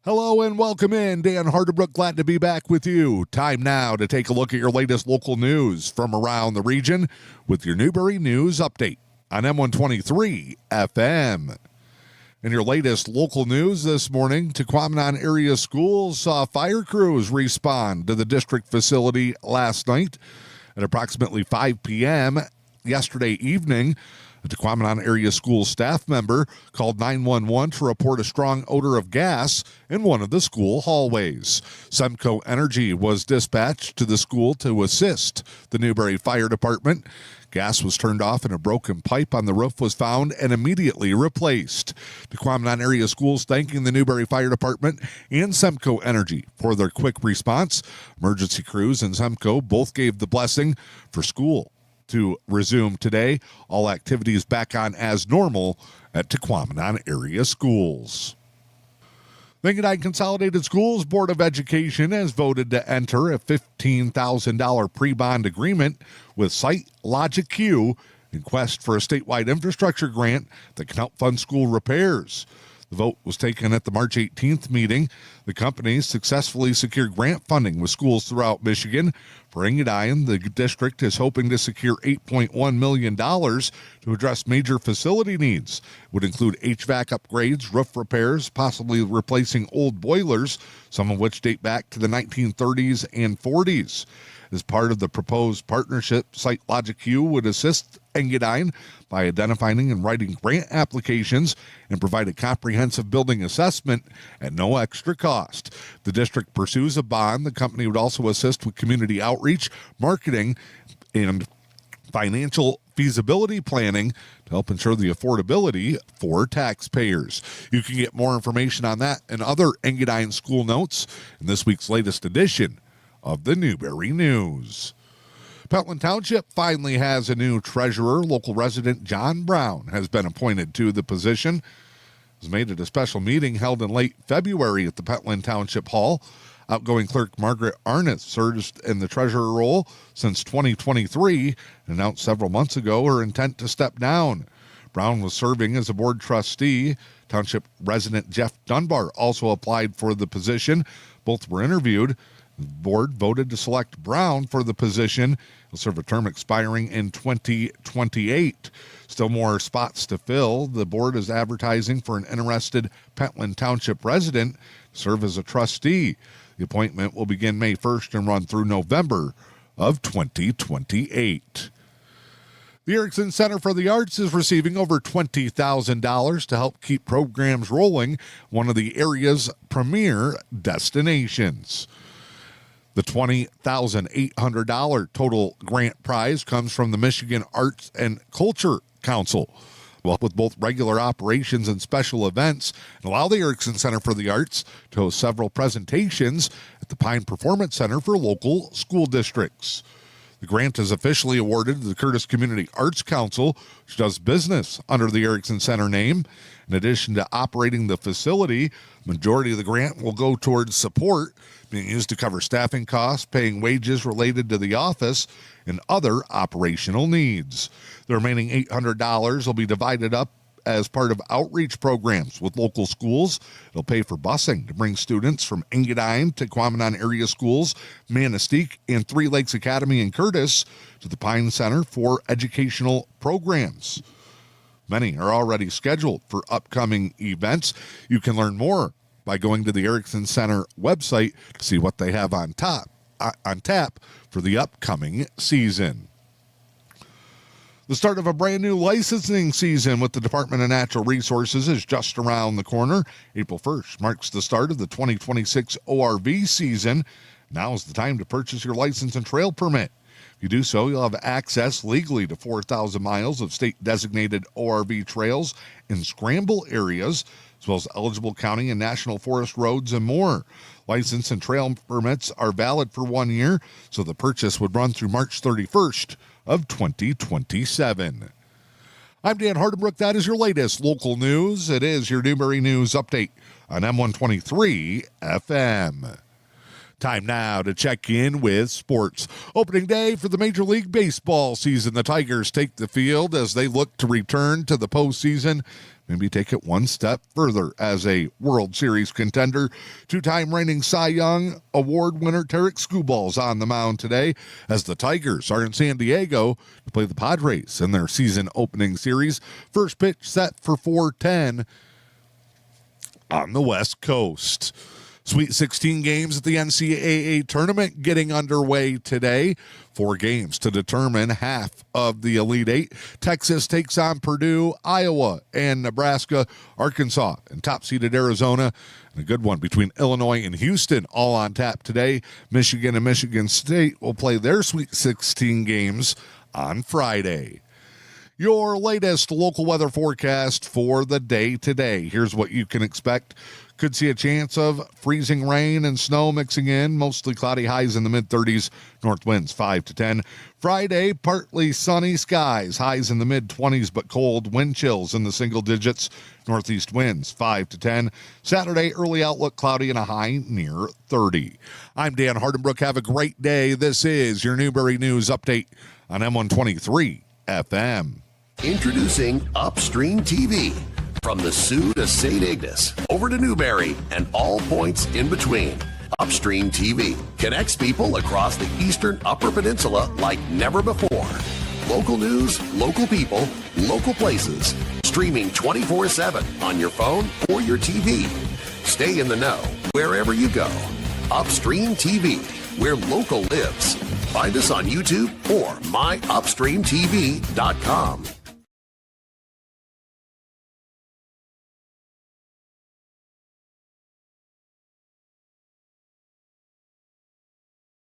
Hello and welcome in. Dan Hardebrook, glad to be back with you. Time now to take a look at your latest local news from around the region with your Newberry News Update on M123 FM. In your latest local news this morning, Tahquamenon Area Schools saw fire crews respond to the district facility last night at approximately 5 p.m. yesterday evening. A Tahquamenon Area School staff member called 911 to report a strong odor of gas in one of the school hallways. Semco Energy was dispatched to the school to assist the Newberry Fire Department. Gas was turned off and a broken pipe on the roof was found and immediately replaced. Tahquamenon Area Schools thanking the Newberry Fire Department and Semco Energy for their quick response. Emergency crews and Semco both gave the blessing for school to resume today. All activities back on as normal at Tahquamenon Area Schools. The Engadine Consolidated Schools Board of Education has voted to enter a $15,000 pre-bond agreement with Site Logic Q in quest for a statewide infrastructure grant that can help fund school repairs. The vote was taken at the March 18th meeting. The company successfully secured grant funding with schools throughout Michigan. For Engadine, the district is hoping to secure $8.1 million to address major facility needs. It would include HVAC upgrades, roof repairs, possibly replacing old boilers, some of which date back to the 1930s and 40s. As part of the proposed partnership, Site Logic Q would assist Engadine by identifying and writing grant applications and provide a comprehensive building assessment at no extra cost. If the district pursues a bond, the company would also assist with community outreach, marketing, and financial feasibility planning to help ensure the affordability for taxpayers. You can get more information on that and other Engadine school notes in this week's latest edition of the Newberry News. Pentland Township finally has a new treasurer. Local resident John Brown has been appointed to the position. It was made at a special meeting held in late February at the Pentland Township Hall. Outgoing clerk Margaret Arnott served in the treasurer role since 2023 and announced several months ago her intent to step down. Brown was serving as a board trustee. Township resident Jeff Dunbar also applied for the position. Both were interviewed. The board voted to select Brown for the position. He'll serve a term expiring in 2028. Still more spots to fill. The board is advertising for an interested Pentland Township resident to serve as a trustee. The appointment will begin May 1st and run through November of 2028. The Erickson Center for the Arts is receiving over $20,000 to help keep programs rolling, one of the area's premier destinations. The $20,800 total grant prize comes from the Michigan Arts and Culture Council. Will help with both regular operations and special events and allow the Erickson Center for the Arts to host several presentations at the Pine Performance Center for local school districts. The grant is officially awarded to the Curtis Community Arts Council, which does business under the Erickson Center name. In addition to operating the facility, the majority of the grant will go towards support, being used to cover staffing costs, paying wages related to the office, and other operational needs. The remaining $800 will be divided up as part of outreach programs with local schools. It'll pay for busing to bring students from Engadine to Tahquamenon Area Schools, Manistee, and Three Lakes Academy in Curtis to the Pine Center for educational programs. Many are already scheduled for upcoming events. You can learn more by going to the Erickson Center website to see what they have on tap for the upcoming season. The start of a brand new licensing season with the Department of Natural Resources is just around the corner. April 1st marks the start of the 2026 ORV season. Now is the time to purchase your license and trail permit. If you do so, you'll have access legally to 4,000 miles of state-designated ORV trails in scramble areas, as well as eligible county and national forest roads and more. License and trail permits are valid for 1 year, so the purchase would run through March 31st of 2027. I'm Dan Hardebrook. That is your latest local news. It is your Newberry News Update on M123 FM. Time now to check in with sports. Opening day for the Major League Baseball season. The Tigers take the field as they look to return to the postseason. maybe take it one step further as a World Series contender. Two-time reigning Cy Young Award winner Tarek Skubal's on the mound today as the Tigers are in San Diego to play the Padres in their season opening series. First pitch set for 4:10 on the West Coast. Sweet 16 games at the NCAA tournament getting underway today. 4 games to determine half of the Elite Eight. Texas takes on Purdue, Iowa, and Nebraska, Arkansas, and top-seeded Arizona. And a good one between Illinois and Houston, all on tap today. Michigan and Michigan State will play their Sweet 16 games on Friday. Your latest local weather forecast for the day today. Here's what you can expect. Could see a chance of freezing rain and snow mixing in. Mostly cloudy, highs in the mid-30s. North winds 5 to 10. Friday, partly sunny skies. Highs in the mid-20s but cold. Wind chills in the single digits. Northeast winds 5 to 10. Saturday, early outlook cloudy and a high near 30. I'm Dan Hardenbrook. Have a great day. This is your Newberry News Update on M123 FM. Introducing UpStreamTV. From the Sioux to St. Ignace, over to Newberry, and all points in between. UpStreamTV connects people across the eastern Upper Peninsula like never before. Local news, local people, local places. Streaming 24/7 on your phone or your TV. Stay in the know wherever you go. UpStreamTV, where local lives. Find us on YouTube or myupstreamtv.com.